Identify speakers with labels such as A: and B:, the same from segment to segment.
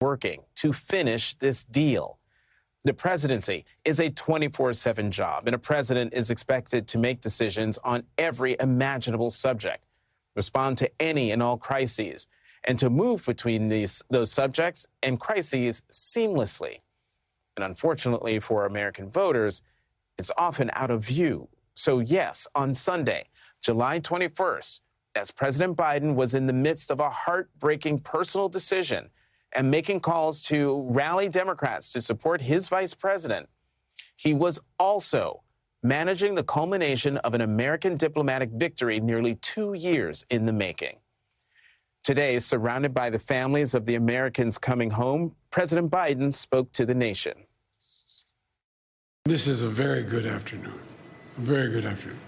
A: working to finish this deal. The presidency is a 24/7 job, and a president is expected to make decisions on every imaginable subject, respond to any and all crises, and to move between those subjects and crises seamlessly. And unfortunately for American voters, it's often out of view. So yes, on Sunday, July 21st, as President Biden was in the midst of a heartbreaking personal decision and making calls to rally Democrats to support his vice president, he was also managing the culmination of an American diplomatic victory nearly 2 years in the making. Today, surrounded by the families of the Americans coming home, President Biden spoke to the nation.
B: This is a very good afternoon, a very good afternoon.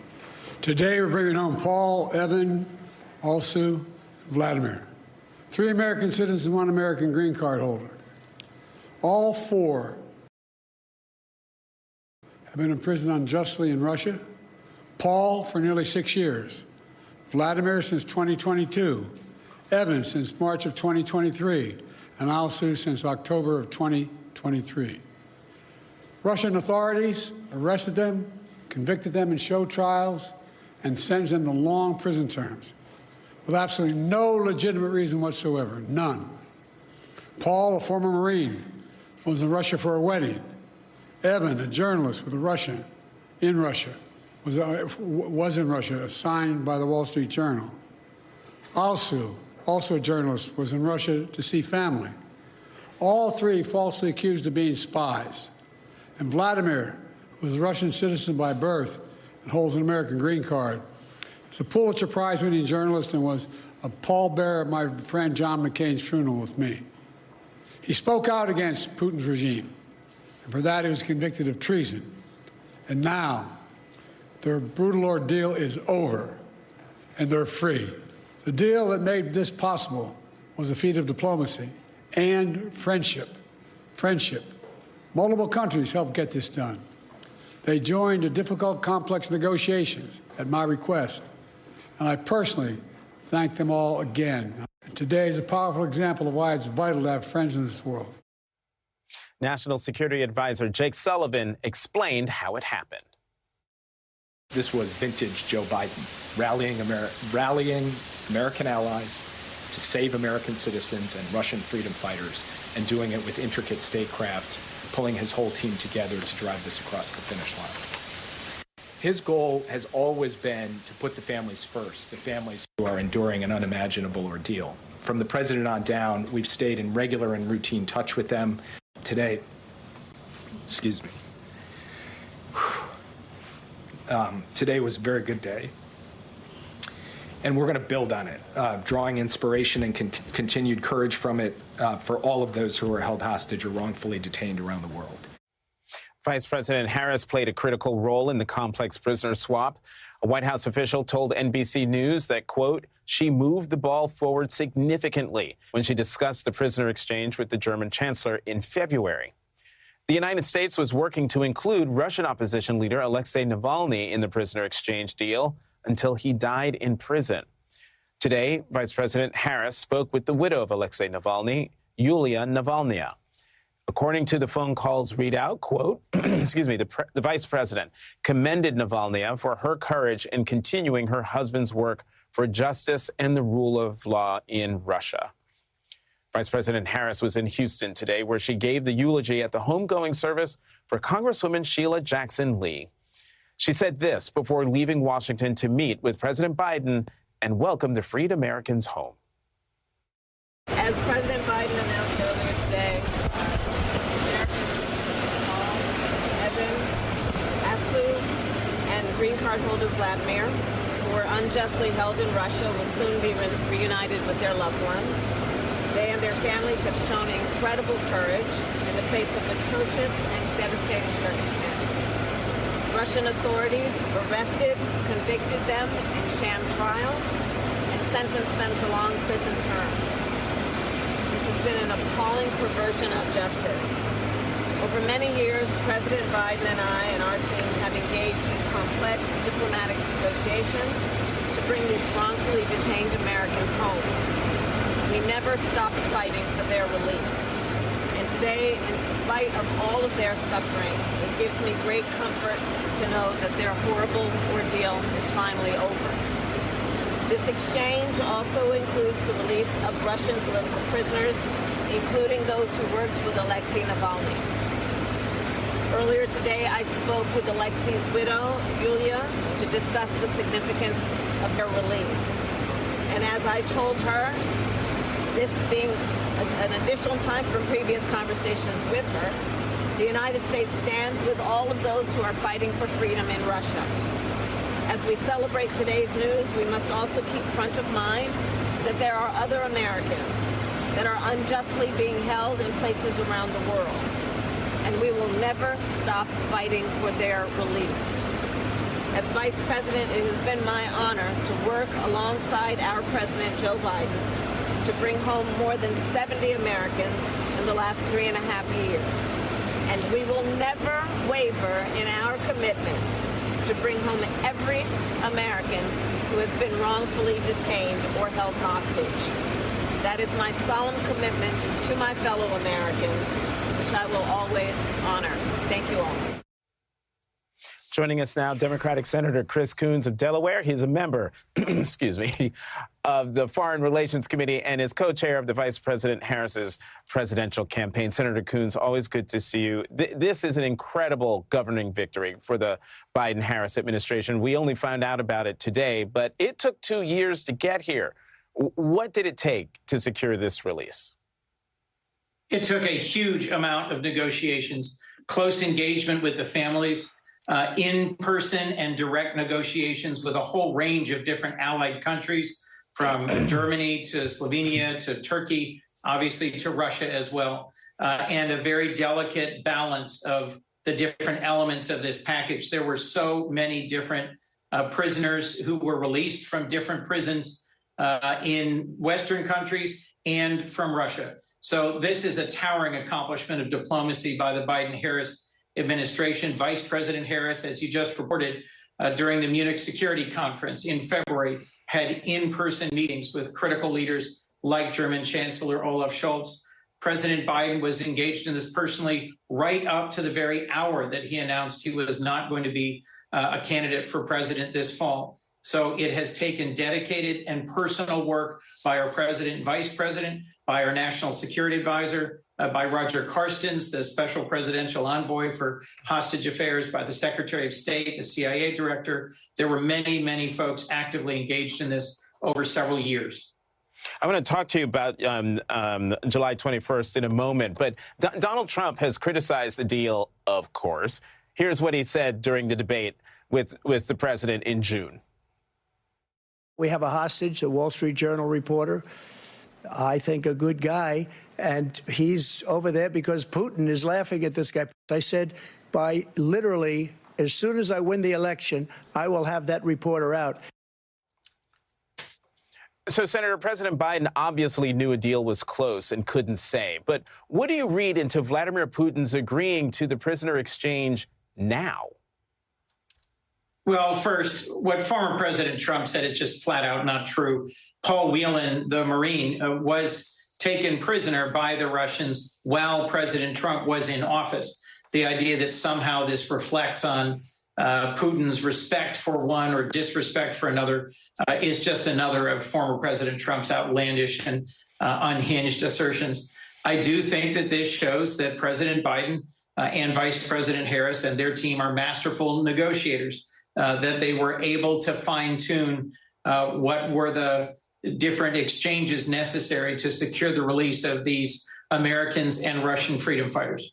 B: Today, we're bringing home Paul, Evan, Alsu, Vladimir. 3 American citizens and 1 American green card holder. All 4 have been imprisoned unjustly in Russia. Paul for nearly 6 years. Vladimir since 2022. Evan since March of 2023. And Alsu since October of 2023. Russian authorities arrested them, convicted them in show trials, and sentenced them to long prison terms with absolutely no legitimate reason whatsoever, none. Paul, a former Marine, was in Russia for a wedding. Evan, a journalist with a Russian, in Russia, was in Russia, assigned by the Wall Street Journal. Alsu, also a journalist, was in Russia to see family. All 3 falsely accused of being spies. And Vladimir, who was a Russian citizen by birth and holds an American green card, is a Pulitzer Prize-winning journalist and was a pallbearer at my friend John McCain's funeral with me. He spoke out against Putin's regime, and for that he was convicted of treason. And now their brutal ordeal is over, and they're free. The deal that made this possible was a feat of diplomacy and friendship. Friendship. Multiple countries helped get this done. They joined in difficult, complex negotiations at my request, and I personally thank them all again. Today is a powerful example of why it's vital to have friends in this world.
A: National Security Advisor Jake Sullivan explained how it happened.
C: This was vintage Joe Biden, rallying American allies to save American citizens and Russian freedom fighters, and doing it with intricate statecraft, pulling his whole team together to drive this across the finish line. His goal has always been to put the families first, the families who are enduring an unimaginable ordeal. From the president on down, we've stayed in regular and routine touch with them. Today, today was a very good day, and we're going to build on it, drawing inspiration and continued courage from it for all of those who are held hostage or wrongfully detained around the world.
A: Vice President Harris played a critical role in the complex prisoner swap. A White House official told NBC News that, quote, she moved the ball forward significantly when she discussed the prisoner exchange with the German chancellor in February. The United States was working to include Russian opposition leader Alexei Navalny in the prisoner exchange deal until he died in prison. Today, Vice President Harris spoke with the widow of Alexei Navalny, Yulia Navalnaya. According to the phone call's readout, quote, the vice president commended Navalnaya for her courage in continuing her husband's work for justice and the rule of law in Russia. Vice President Harris was in Houston today, where she gave the eulogy at the homegoing service for Congresswoman Sheila Jackson Lee. She said this before leaving Washington to meet with President Biden and welcome the freed Americans home.
D: As President Biden announced earlier today, and green card holder Vladimir, who were unjustly held in Russia, will soon be reunited with their loved ones. They and their families have shown incredible courage in the face of atrocious and devastating circumstances. Russian authorities arrested, convicted them in sham trials, and sentenced them to long prison terms. This has been an appalling perversion of justice. Over many years, President Biden and I and our team have engaged in complex diplomatic negotiations to bring these wrongfully detained Americans home. We never stopped fighting for their release. today, in spite of all of their suffering, it gives me great comfort to know that their horrible ordeal is finally over. This exchange also includes the release of Russian political prisoners, including those who worked with Alexei Navalny. Earlier today, I spoke with Alexei's widow, Yulia, to discuss the significance of their release. And as I told her, this being an additional time from previous conversations with her, the United States stands with all of those who are fighting for freedom in Russia. As we celebrate today's news, we must also keep front of mind that there are other Americans that are unjustly being held in places around the world. And we will never stop fighting for their release. As Vice President, it has been my honor to work alongside our President, Joe Biden, to bring home more than 70 Americans in the last 3.5 years. And we will never waver in our commitment to bring home every American who has been wrongfully detained or held hostage. That is my solemn commitment to my fellow Americans, which I will always honor. Thank you all.
A: Joining us now, Democratic Senator Chris Coons of Delaware. He's a member, excuse me, of the Foreign Relations Committee and is co-chair of the Vice President Harris's presidential campaign. Senator Coons, always good to see you. This is an incredible governing victory for the Biden-Harris administration. We only found out about it today, but it took 2 years to get here. What did it take to secure this release?
E: It took a huge amount of negotiations, close engagement with the families, in-person and direct negotiations with a whole range of different allied countries, from Germany to Slovenia to Turkey, obviously to Russia as well, and a very delicate balance of the different elements of this package. There were so many different prisoners who were released from different prisons in Western countries and from Russia. So this is a towering accomplishment of diplomacy by the Biden-Harris administration. Vice President Harris, as you just reported, during the Munich Security Conference in February, had in-person meetings with critical leaders like German Chancellor Olaf Scholz. President Biden was engaged in this personally right up to the very hour that he announced he was not going to be a candidate for president this fall. So it has taken dedicated and personal work by our president and vice president, by our national security advisor, by Roger Carstens, the special presidential envoy for hostage affairs, by the Secretary of State, the CIA director. There were many, many folks actively engaged in this over several years.
A: I want to talk to you about July 21st in a moment, but Donald Trump has criticized the deal, of course. Here's what he said during the debate with the president in June.
F: We have a hostage, a Wall Street Journal reporter, I think a good guy, and he's over there because Putin is laughing at this guy. I said, by literally, as soon as I win the election, I will have that reporter out.
A: So, Senator, President Biden obviously knew a deal was close and couldn't say. But what do you read into Vladimir Putin's agreeing to the prisoner exchange now?
E: Well, first, what former President Trump said is just flat out not true. Paul Whelan, the Marine, was taken prisoner by the Russians while President Trump was in office. The idea that somehow this reflects on Putin's respect for one or disrespect for another is just another of former President Trump's outlandish and unhinged assertions. I do think that this shows that President Biden and Vice President Harris and their team are masterful negotiators, that they were able to fine-tune what were the different exchanges necessary to secure the release of these Americans and Russian freedom fighters.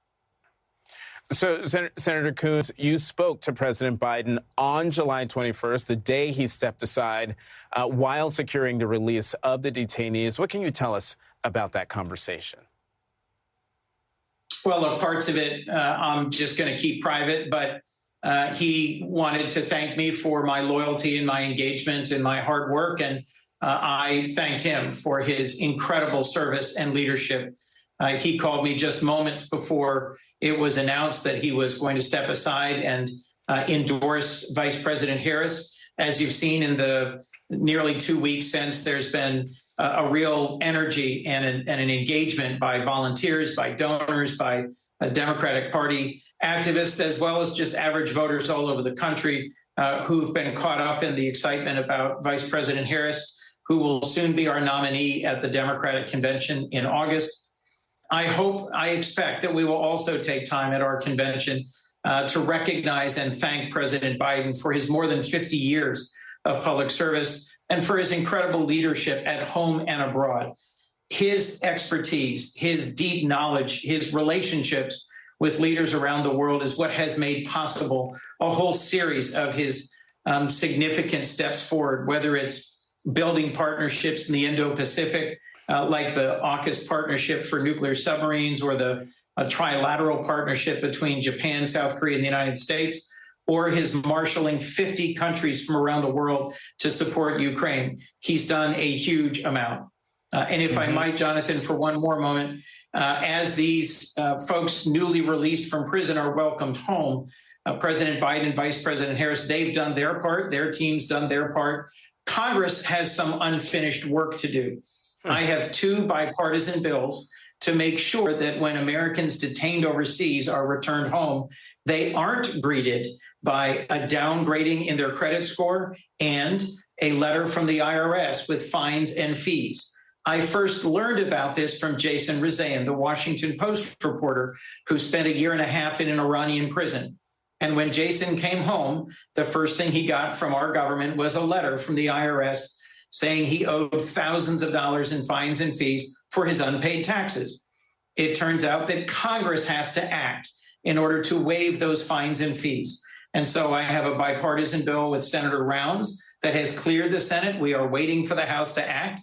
A: So, Senator Coons, you spoke to President Biden on July 21st, the day he stepped aside, while securing the release of the detainees. What can you tell us about that conversation?
E: Well, look, parts of it I'm just going to keep private, but he wanted to thank me for my loyalty and my engagement and my hard work, and I thanked him for his incredible service and leadership. He called me just moments before it was announced that he was going to step aside and endorse Vice President Harris. As you've seen in the nearly 2 weeks since, there's been a real energy and an engagement by volunteers, by donors, by Democratic Party activists, as well as just average voters all over the country who've been caught up in the excitement about Vice President Harris, who will soon be our nominee at the Democratic Convention in August. I expect that we will also take time at our convention to recognize and thank President Biden for his more than 50 years of public service and for his incredible leadership at home and abroad. His expertise, his deep knowledge, his relationships with leaders around the world is what has made possible a whole series of his significant steps forward, whether it's building partnerships in the Indo-Pacific, like the AUKUS partnership for nuclear submarines, or the trilateral partnership between Japan, South Korea, and the United States, or his marshaling 50 countries from around the world to support Ukraine. He's done a huge amount. And if I might, Jonathan, for one more moment, as these folks newly released from prison are welcomed home, President Biden, Vice President Harris, they've done their part, their team's done their part. Congress has some unfinished work to do. I have 2 bipartisan bills to make sure that when Americans detained overseas are returned home, they aren't greeted by a downgrading in their credit score and a letter from the IRS with fines and fees. I first learned about this from Jason Rezaian, the Washington Post reporter who spent 1.5 years in an Iranian prison. And when Jason came home, the first thing he got from our government was a letter from the IRS saying he owed thousands of dollars in fines and fees for his unpaid taxes. It turns out that Congress has to act in order to waive those fines and fees. And so I have a bipartisan bill with Senator Rounds that has cleared the Senate. We are waiting for the House to act.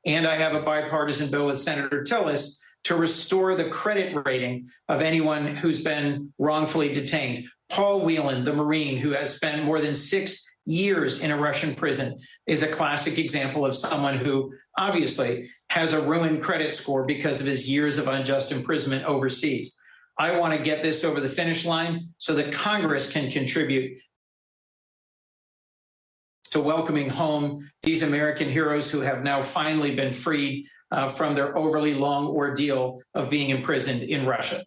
E: And I have a bipartisan bill with Senator Tillis to restore the credit rating of anyone who's been wrongfully detained. Paul Whelan, the Marine who has spent more than 6 years in a Russian prison, is a classic example of someone who obviously has a ruined credit score because of his years of unjust imprisonment overseas. I want to get this over the finish line so that Congress can contribute to welcoming home these American heroes who have now finally been freed from their overly long ordeal of being imprisoned in Russia.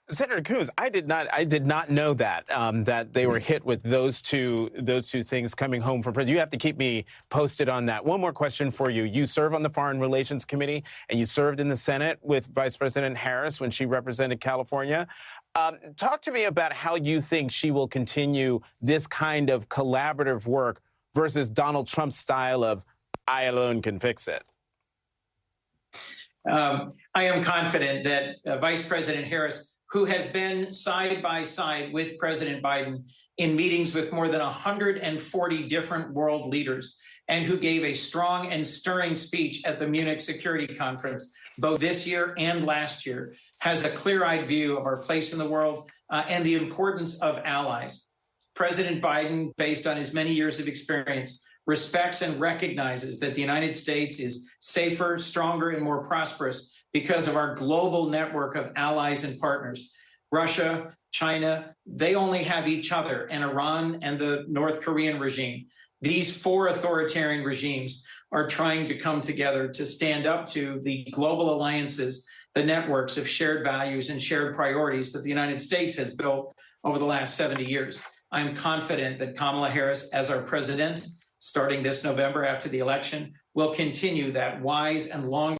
A: Senator Coons, I did not know that that they were hit with those two things coming home from prison. You have to keep me posted on that. One more question for you. You serve on the Foreign Relations Committee, and you served in the Senate with Vice President Harris when she represented California. Talk to me about how you think she will continue this kind of collaborative work versus Donald Trump's style of "I alone can fix it."
E: I am confident that Vice President Harris, who has been side by side with President Biden in meetings with more than 140 different world leaders, and who gave a strong and stirring speech at the Munich Security Conference, both this year and last year, has a clear-eyed view of our place in the world and the importance of allies. President Biden, based on his many years of experience, respects and recognizes that the United States is safer, stronger, and more prosperous because of our global network of allies and partners. Russia, China, they only have each other, and Iran and the North Korean regime. These 4 authoritarian regimes are trying to come together to stand up to the global alliances, the networks of shared values and shared priorities that the United States has built over the last 70 years. I'm confident that Kamala Harris, as our president, starting this November after the election, will continue that wise and long